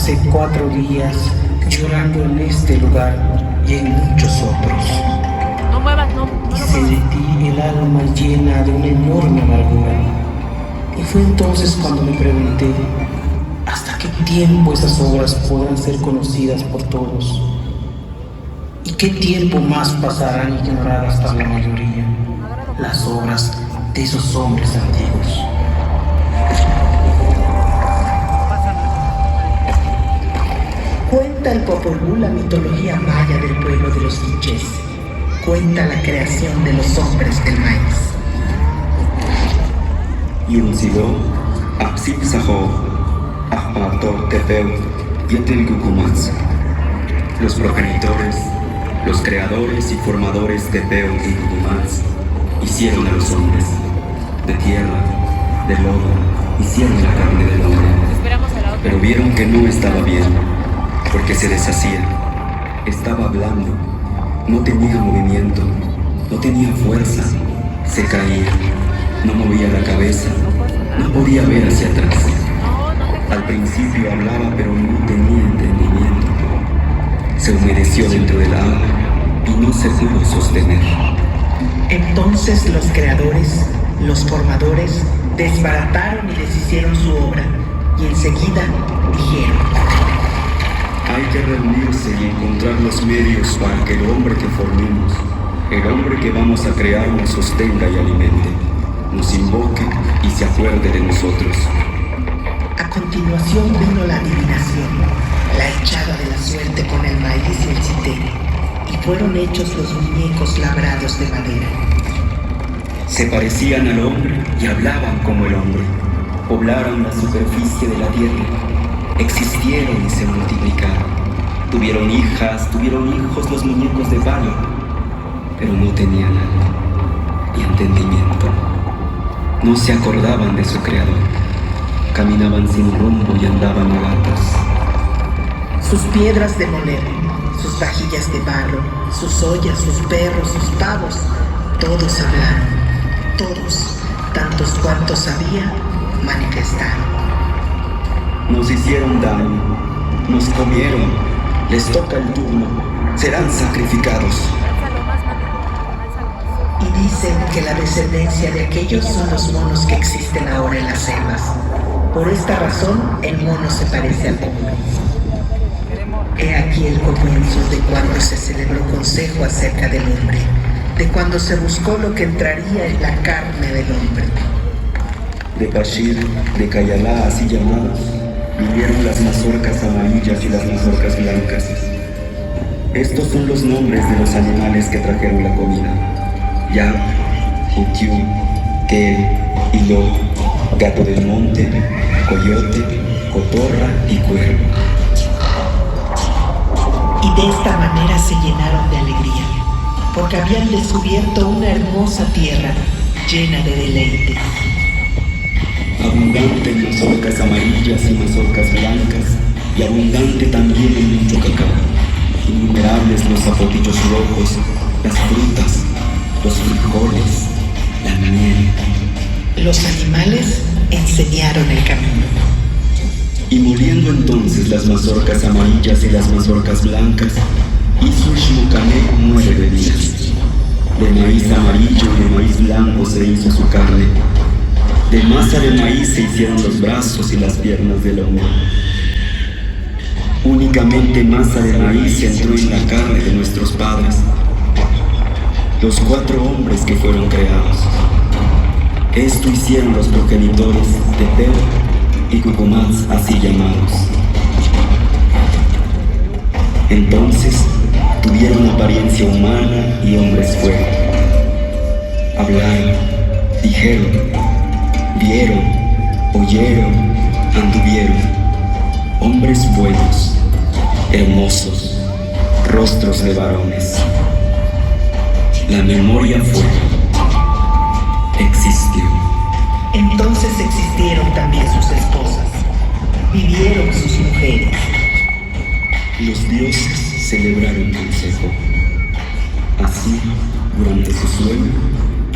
Pasé 4 días llorando en este lugar y en muchos otros. No muevas, no lo Sentí el alma llena de una enorme amargura. Y fue entonces cuando me pregunté, ¿hasta qué tiempo esas obras podrán ser conocidas por todos? ¿Y qué tiempo más pasarán ignoradas por la mayoría las obras de esos hombres antiguos? Cuenta el Popol Vuh la mitología maya del pueblo de los quichés. Cuenta la creación de los hombres del maíz. Yunzilo, Apsipsaho, Ahpator Tepeu, Yetelgucumatz. Los progenitores, los creadores y formadores de Peu y Gucumatz hicieron a los hombres. De tierra, de lodo, hicieron la carne del hombre. esperamos a la otra. Pero vieron que no estaba bien, porque se deshacía. Estaba blando, no tenía movimiento, no tenía fuerza, se caía, no movía la cabeza, no podía ver hacia atrás. Al principio hablaba, pero no tenía entendimiento. Se humedeció dentro del agua y no se pudo sostener. Entonces los creadores, los formadores, desbarataron y deshicieron su obra, y enseguida dijeron: Hay que reunirse y encontrar los medios para que el hombre que formemos, el hombre que vamos a crear, nos sostenga y alimente, nos invoque y se acuerde de nosotros. A continuación vino la adivinación, la echada de la suerte con el maíz y el cité, y fueron hechos los muñecos labrados de madera. Se parecían al hombre y hablaban como el hombre. Poblaron la superficie de la tierra. Existieron y se multiplicaron. Tuvieron hijas, tuvieron hijos los muñecos de barro, pero no tenían alma ni entendimiento. No se acordaban de su creador. Caminaban sin rumbo y andaban a gatos. Sus piedras de moler, sus vajillas de barro, sus ollas, sus perros, sus pavos, todos hablaron. Todos, tantos cuantos había, manifestaron. Nos hicieron daño, nos comieron, les toca el turno, serán sacrificados. Y dicen que la descendencia de aquellos son los monos que existen ahora en las selvas. Por esta razón, el mono se parece al hombre. He aquí el comienzo de cuando se celebró consejo acerca del hombre, de cuando se buscó lo que entraría en la carne del hombre. De Pashir, de Cayalá, así llamados, vinieron las mazorcas amarillas y las mazorcas blancas. Estos son los nombres de los animales que trajeron la comida: Yab, Utiú, Kel, Hilo, gato del monte, coyote, cotorra y cuervo. Y de esta manera se llenaron de alegría, porque habían descubierto una hermosa tierra llena de deleites. Abundante en mazorcas amarillas y mazorcas blancas, y abundante también en mucho cacao. Innumerables los zapotillos rojos, las frutas, los frijoles, la miel. Los animales enseñaron el camino. Y moliendo entonces las mazorcas amarillas y las mazorcas blancas, hizo Shmocané 9 bebidas. De maíz amarillo y de maíz blanco se hizo su carne. De masa de maíz se hicieron los brazos y las piernas del hombre. Únicamente masa de maíz entró en la carne de nuestros padres, los 4 hombres que fueron creados. Esto hicieron los progenitores de Peu y Gucumatz, así llamados. Entonces tuvieron apariencia humana y hombres fueron. Hablaron, dijeron, vieron, oyeron, anduvieron. Hombres buenos, hermosos, rostros de varones. La memoria fue, existió. Entonces existieron también sus esposas, vivieron sus mujeres. Los dioses celebraron consejo. Así, durante su sueño,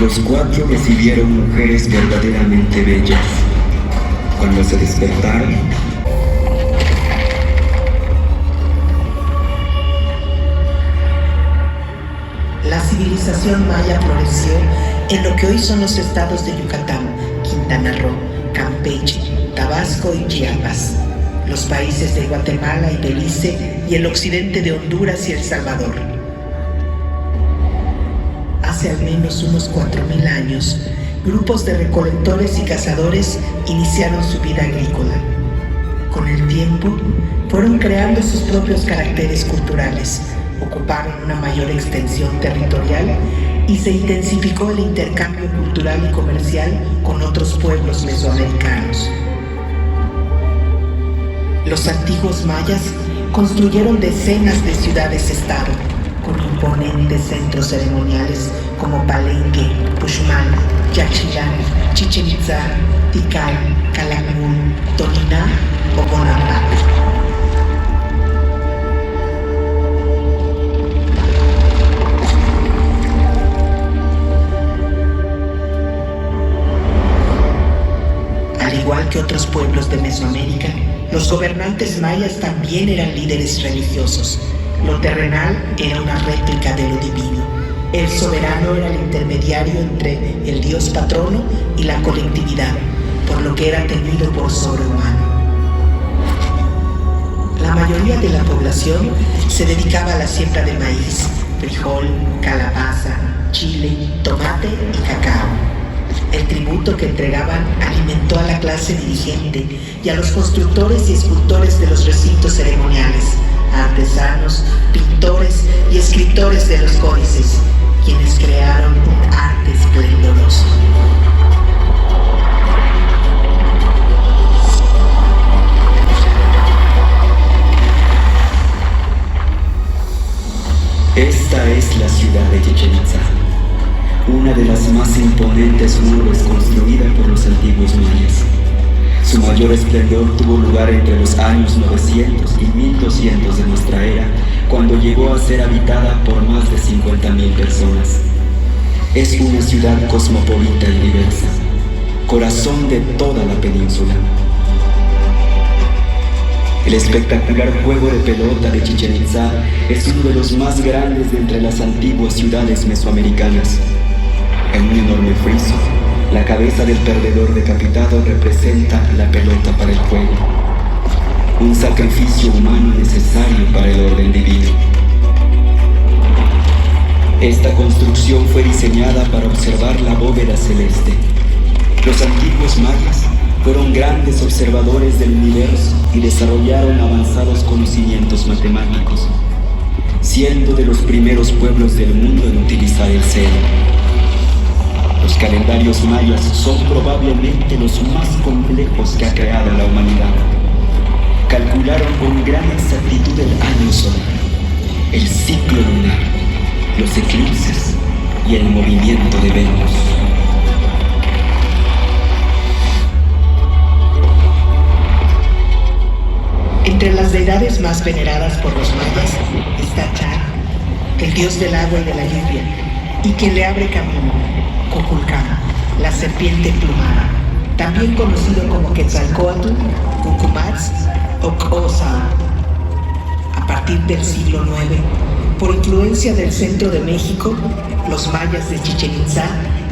los 4 recibieron mujeres verdaderamente bellas. Cuando se despertaron, La civilización maya floreció en lo que hoy son los estados de Yucatán, Quintana Roo, Campeche, Tabasco y Chiapas, los países de Guatemala y Belice y el occidente de Honduras y El Salvador. Hace al menos unos 4.000 años, grupos de recolectores y cazadores iniciaron su vida agrícola. Con el tiempo, fueron creando sus propios caracteres culturales, ocuparon una mayor extensión territorial y se intensificó el intercambio cultural y comercial con otros pueblos mesoamericanos. Los antiguos mayas construyeron decenas de ciudades-estado, con imponentes centros ceremoniales como Palenque, Puxmal, Yaxchilán, Chichén Itzá, Tikal, Calakmul, Toniná o Bonampak. Al igual que otros pueblos de Mesoamérica, los gobernantes mayas también eran líderes religiosos. Lo terrenal era una réplica de lo divino. El soberano era el intermediario entre el dios patrono y la colectividad, por lo que era tenido por sobrehumano. La mayoría de la población se dedicaba a la siembra de maíz, frijol, calabaza, chile, tomate y cacao. El tributo que entregaban alimentó a la clase dirigente y a los constructores y escultores de los recintos ceremoniales, a artesanos, pintores y escritores de los códices, quienes crearon un arte esplendoroso. Esta es la ciudad de Chichén Itzá, una de las más imponentes urbes construidas por los antiguos mayas. Su mayor esplendor tuvo lugar entre los años 900 y 1200 de nuestra era, cuando llegó a ser habitada por más de 50.000 personas. Es una ciudad cosmopolita y diversa, corazón de toda la península. El espectacular juego de pelota de Chichén Itzá es uno de los más grandes de entre las antiguas ciudades mesoamericanas. En un enorme friso, la cabeza del perdedor decapitado representa la pelota para el juego, un sacrificio humano necesario para el orden divino. Esta construcción fue diseñada para observar la bóveda celeste. Los antiguos mayas fueron grandes observadores del universo y desarrollaron avanzados conocimientos matemáticos, siendo de los primeros pueblos del mundo en utilizar el celo. Los calendarios mayas son probablemente los más complejos que ha creado la humanidad. Calcularon con gran exactitud el año solar, el ciclo lunar, los eclipses y el movimiento de Venus. Entre las deidades más veneradas por los mayas está Chá, el dios del agua y de la lluvia, y quien le abre camino, Kukulcán, la serpiente plumada, también conocido como Quetzalcóatl, Cucumatz o Xhosa. A partir del siglo IX, por influencia del centro de México, los mayas de Chichén Itzá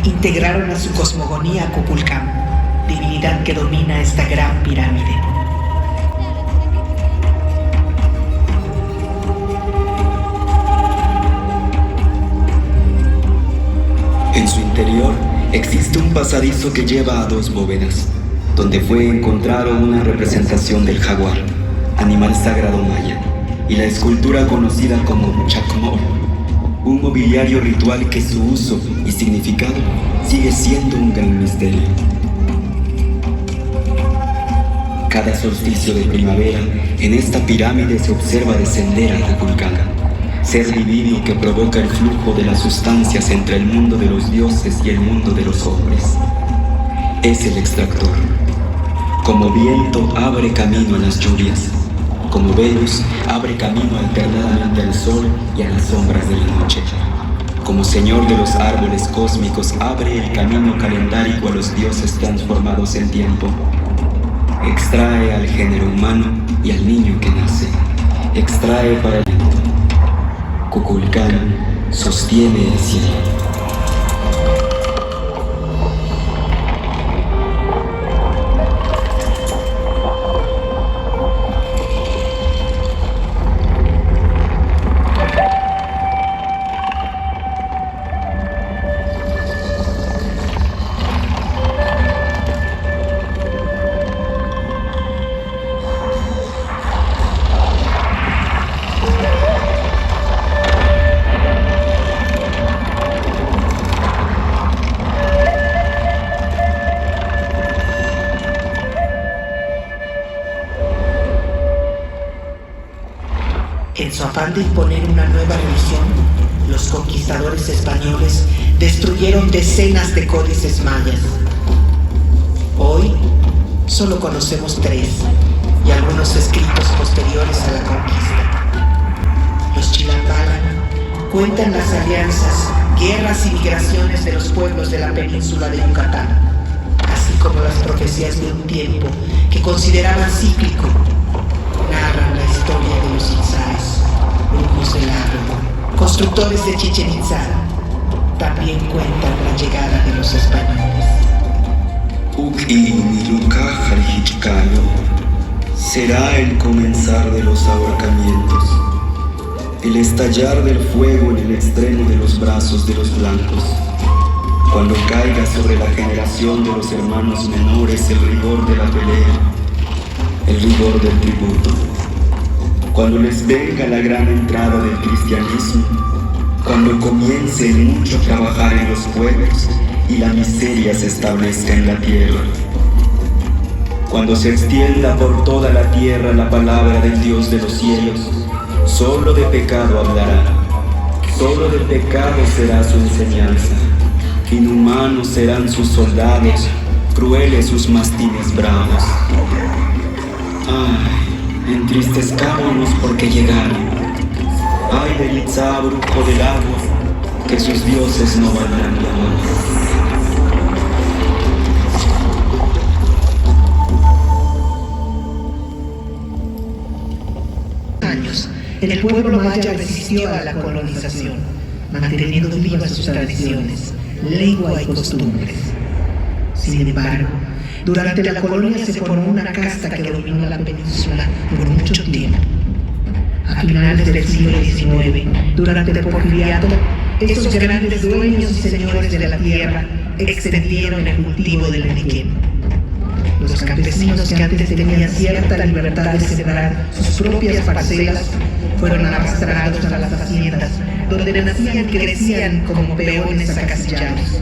integraron a su cosmogonía a Kukulcán, divinidad que domina esta gran pirámide. En su interior existe un pasadizo que lleva a dos bóvedas, donde fue encontrado una representación del jaguar, animal sagrado maya, y la escultura conocida como Chacmol, un mobiliario ritual que su uso y significado sigue siendo un gran misterio. Cada solsticio de primavera, en esta pirámide se observa descender a Kukulcán, ser divino que provoca el flujo de las sustancias entre el mundo de los dioses y el mundo de los hombres. Es el extractor. Como viento abre camino a las lluvias, como Venus abre camino alternadamente al sol y a las sombras de la noche. Como señor de los árboles cósmicos abre el camino calendárico a los dioses transformados en tiempo. Extrae al género humano y al niño que nace. Extrae para el Kukulcán sostiene el cielo. En su afán de imponer una nueva religión, los conquistadores españoles destruyeron decenas de códices mayas. Hoy solo conocemos 3 y algunos escritos posteriores a la conquista. Los Chilambalan cuentan las alianzas, guerras y migraciones de los pueblos de la península de Yucatán, así como las profecías de un tiempo que consideraban cíclico. Narran la historia de los Itzáes, brujos del agua, constructores de Chichén Itzá. También cuentan la llegada de los españoles. Será el comenzar de los ahorcamientos, el estallar del fuego en el extremo de los brazos de los blancos, cuando caiga sobre la generación de los hermanos menores el rigor de la pelea, el rigor del tributo, cuando les venga la gran entrada del cristianismo, cuando comience el mucho trabajar en los pueblos y la miseria se establezca en la tierra, cuando se extienda por toda la tierra la palabra del Dios de los cielos, solo de pecado hablará, solo de pecado será su enseñanza, inhumanos serán sus soldados, crueles sus mastines bravos. Ay, entristezcámonos porque llegaron. Ay del Itzá, brujo del agua, que sus dioses no valdrán la más. El pueblo maya resistió a la colonización, manteniendo vivas sus tradiciones, lengua y costumbres. Sin embargo, durante la colonia se formó una casta que dominó la península por mucho tiempo. A finales del siglo XIX, durante el porfiriato, estos grandes dueños y señores de la tierra extendieron el cultivo del nequén. Los campesinos que antes tenían cierta libertad de sembrar sus propias parcelas fueron arrastrados a las haciendas, donde nacían y crecían como peones acasillados.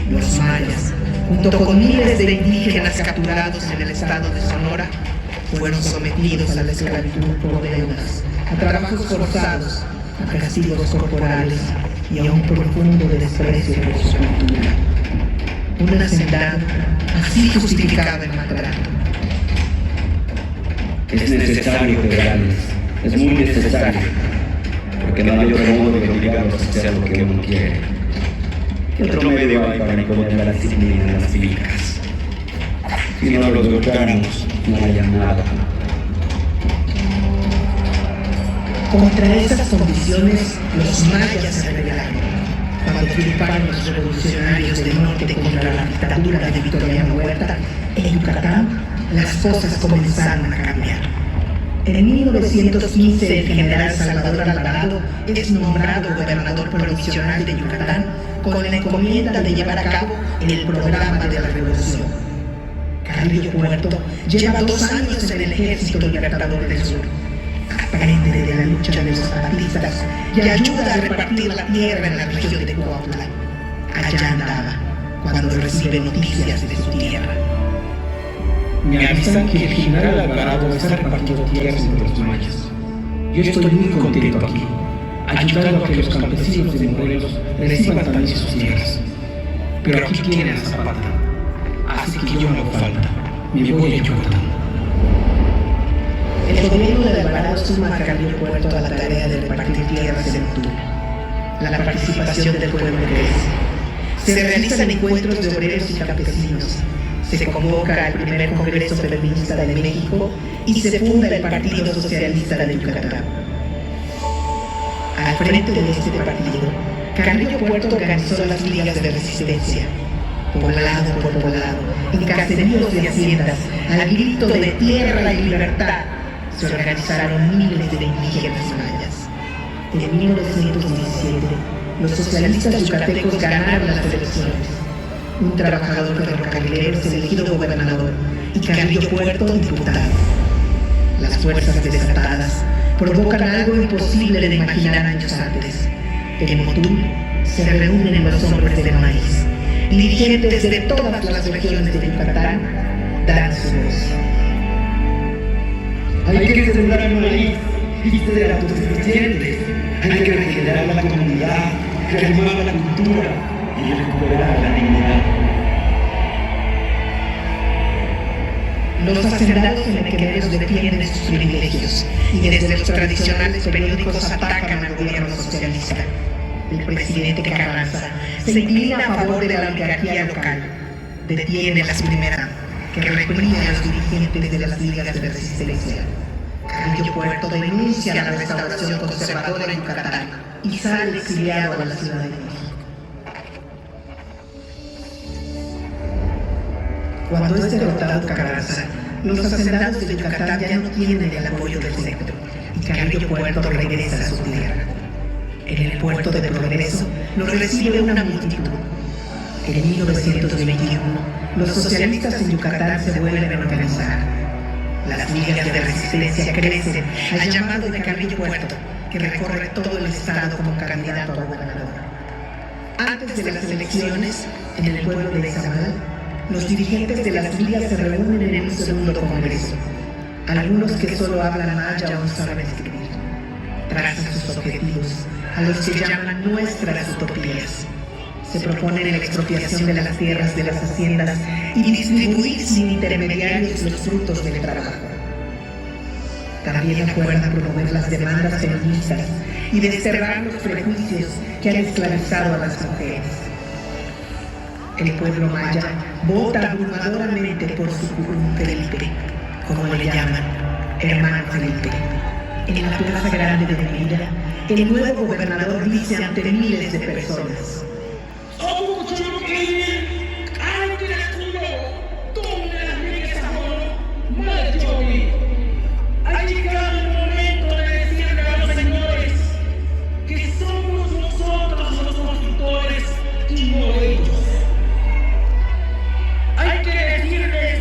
Los mayas, junto con miles de indígenas capturados en el estado de Sonora, fueron sometidos a la esclavitud por deudas, a trabajos forzados, a castigos corporales y a un profundo desprecio por su cultura. Un hacendado así justificaba el maltrato. Es necesario pegarles, es muy necesario, porque no hay otro modo de obligarlos a hacer lo que uno quiere. ¿Qué otro medio hay para imponer la disciplina en las filicas? Si no los golpeamos, no haya nada. Contra esas condiciones, los mayas se rebelaron. Cuando triunfaron los revolucionarios del norte contra la dictadura de Victoriano Huerta, en Yucatán las cosas comenzaron a cambiar. En 1915 el general Salvador Alvarado es nombrado gobernador provisional de Yucatán con la encomienda de llevar a cabo el programa de la revolución. Carrillo Puerto lleva 2 años en el Ejército Libertador del Sur. Aprende de la lucha de los zapatistas y ayuda a repartir la tierra en la región de Cuautla. Allá andaba cuando recibe noticias de su tierra. Me avisan que el general Alvarado está repartiendo tierras entre los mayas. Yo estoy muy contento aquí, ayudando a que los campesinos de Morelos reciban también sus tierras. Pero aquí tienen a Zapata, así que yo no hago falta, me voy a Yucatán. El gobierno de Alvarado suma a Carrillo Puerto a la tarea de repartir tierras en octubre. La participación del pueblo crece. Se realizan encuentros de obreros y campesinos. Se convoca al primer Congreso Feminista de México y se funda el Partido Socialista de Yucatán. Al frente de este partido, Carrillo Puerto organizó las ligas de resistencia. Poblado por poblado, en caseríos y haciendas, al grito de tierra y libertad, se organizaron miles de indígenas mayas. En 1917, los socialistas yucatecos ganaron las elecciones. Un trabajador ferrocarrilero es elegido gobernador y Carrillo Puerto diputado. Las fuerzas desatadas provocan algo imposible de imaginar años antes. En Motul se reúnen los hombres del maíz. Dirigentes de todas las regiones de Yucatán dan su voz. Hay que sembrar el maíz y ser autosuficientes. Hay que regenerar la comunidad, reanimar la cultura y recuperar la dignidad. Los hacendados enequeneros defienden sus privilegios y desde los tradicionales periódicos atacan al gobierno socialista. El presidente Carranza se inclina a favor de la oligarquía local, detiene a las primeras, que reprime a los dirigentes de las ligas de resistencia. Carrillo Puerto denuncia la restauración conservadora en Yucatán y sale exiliado a la Ciudad de México. Cuando es derrotado Carranza, los hacendados de Yucatán ya no tienen el apoyo del centro y Carrillo Puerto regresa a su tierra. En el puerto de Progreso lo recibe una multitud. En 1921, los socialistas en Yucatán se vuelven a organizar. Las ligas de resistencia crecen al llamado de Carrillo Puerto, que recorre todo el estado como candidato a gobernador. Antes de las elecciones, en el pueblo de Izamal, los dirigentes de las ligas se reúnen en un segundo congreso. Algunos que solo hablan maya o no saben escribir. Trazan sus objetivos, a los que llaman nuestras utopías. Se proponen la expropiación de las tierras de las haciendas y distribuir sin intermediarios los frutos del trabajo. También acuerdan promover las demandas feministas y desterrar los prejuicios que han esclavizado a las mujeres. El pueblo maya vota abrumadoramente por su curún Felipe, como le llaman, hermano Felipe. En la Plaza Grande de Mérida, el nuevo gobernador dice ante miles de personas: Ha llegado el momento de decirle a los señores que somos nosotros los constructores y no ellos. Hay que decirles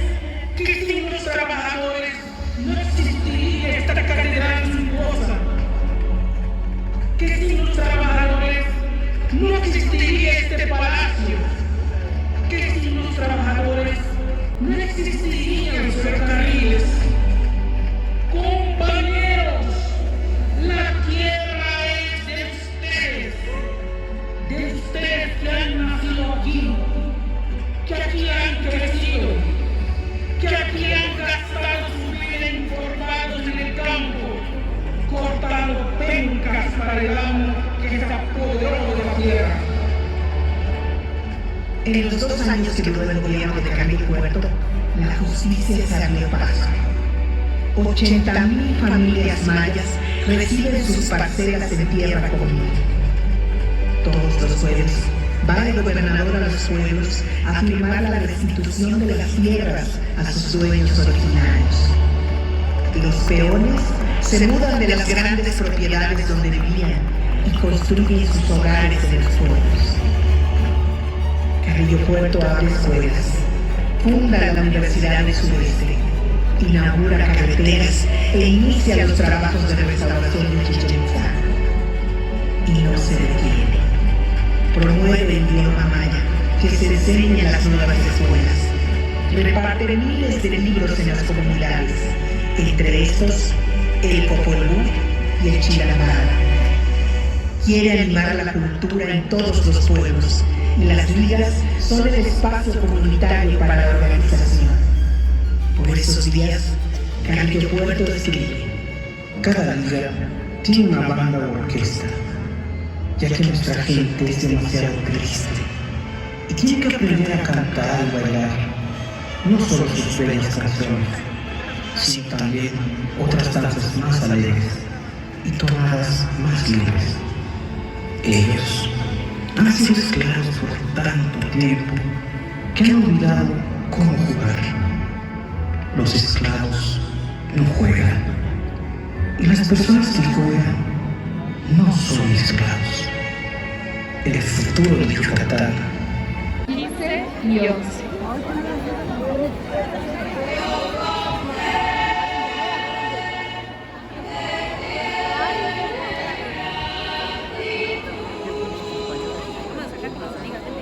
que sin los trabajadores no existiría esta catedral suntuosa, que sin los trabajadores no existiría este palacio, que sin los trabajadores no existirían los ferrocarriles. Compañeros, la tierra es de ustedes que han nacido aquí, que aquí han crecido, que aquí han gastado su vida informados en el campo, cortando pencas para el amo que se apoderó de la tierra. En los 2 años que duró el gobierno de Carrillo Puerto, la justicia se abrió paso. 80,000 familias mayas reciben sus parcelas en tierra común. Todos los jueves va el gobernador a los pueblos a firmar la restitución de las tierras a sus dueños originarios. Los peones se mudan de las grandes propiedades donde vivían y construyen sus hogares en los pueblos. Carrillo Puerto abre escuelas, funda la Universidad del Sureste, inaugura carreteras e inicia los trabajos de restauración de Chichén Itzá. Y no se detiene. Promueve el idioma maya, que se enseña en las nuevas escuelas. Reparte miles de libros en las comunidades, entre estos el Popolú y el Chilambaga. Quiere animar la cultura en todos los pueblos, y las ligas son el espacio comunitario para la organización. Por esos días, Carrillo Puerto escribe: Cada liga tiene una banda o orquesta, ya que nuestra gente es demasiado triste y tiene que aprender a cantar y bailar, no solo sus bellas canciones, sino también otras danzas más alegres y tonadas más libres. Ellos han sido esclavos por tanto tiempo que han olvidado cómo jugar. Los esclavos no juegan. Y las personas que juegan no son esclavos. El futuro de Yucatán Dice Dios. Vamos a sacar con las amigas, ¿eh?